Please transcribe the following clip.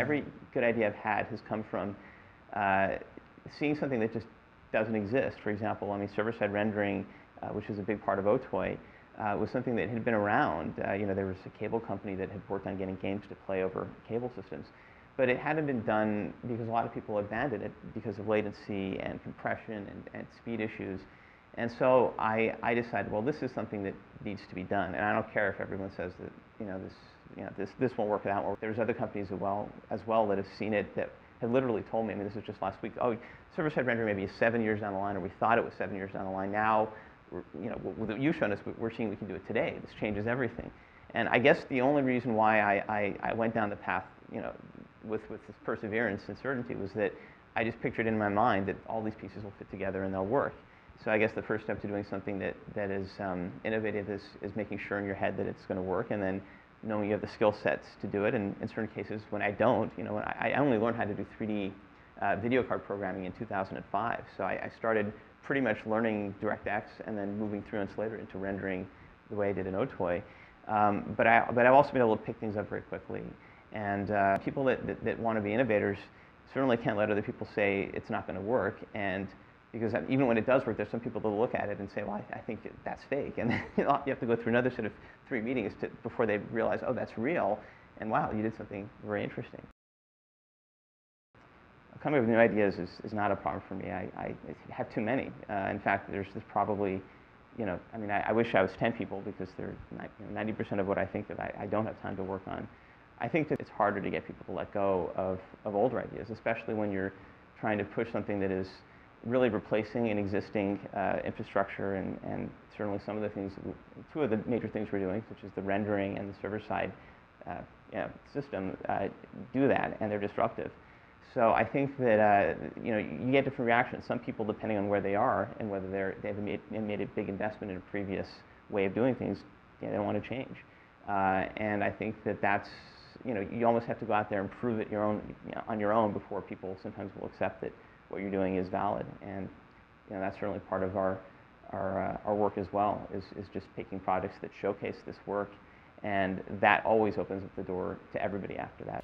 every good idea I've had has come from seeing something that just doesn't exist. For example, I mean, server-side rendering, which is a big part of OTOY, was something that had been around. You know, there was a cable company that had worked on getting games to play over cable systems, but it hadn't been done because a lot of people abandoned it because of latency and compression and speed issues. And so I decided, well, this is something that needs to be done, and I don't care if everyone says that this won't work, that won't work. There's other companies as well that have seen it, that have literally told me. I mean, this was just last week. Oh, server-side rendering maybe is 7 years down the line, or we thought it was 7 years down the line. Now, with what you've shown us, we're seeing we can do it today. This changes everything. And I guess the only reason why I went down the path, with this perseverance and certainty, was that I just pictured in my mind that all these pieces will fit together and they'll work. So I guess the first step to doing something that is innovative is making sure in your head that it's going to work, and then knowing you have the skill sets to do it. And in certain cases, when I don't, I only learned how to do 3D video card programming in 2005. So I started pretty much learning DirectX and then moving 3 months later into rendering the way I did in OTOY. But I've also been able to pick things up very quickly. And people that want to be innovators certainly can't let other people say it's not going to work. And because even when it does work, there's some people that will look at it and say, well, I think that's fake. And then you have to go through another set of 3 meetings before they realize, oh, that's real. And wow, you did something very interesting. Coming up with new ideas is not a problem for me. I have too many. In fact, there's probably, I mean, I wish I was 10 people, because they're 90% of what I think that I don't have time to work on. I think that it's harder to get people to let go of older ideas, especially when you're trying to push something that is really replacing an existing infrastructure, and certainly some of the things, 2 of the major things we're doing, such as the rendering and the server-side system, do that, and they're disruptive. So I think that you get different reactions. Some people, depending on where they are and whether they've made a big investment in a previous way of doing things, they don't want to change. And I think that's, you almost have to go out there and prove it on your own before people sometimes will accept that what you're doing is valid. And that's certainly part of our work as well, is just picking products that showcase this work, and that always opens up the door to everybody after that.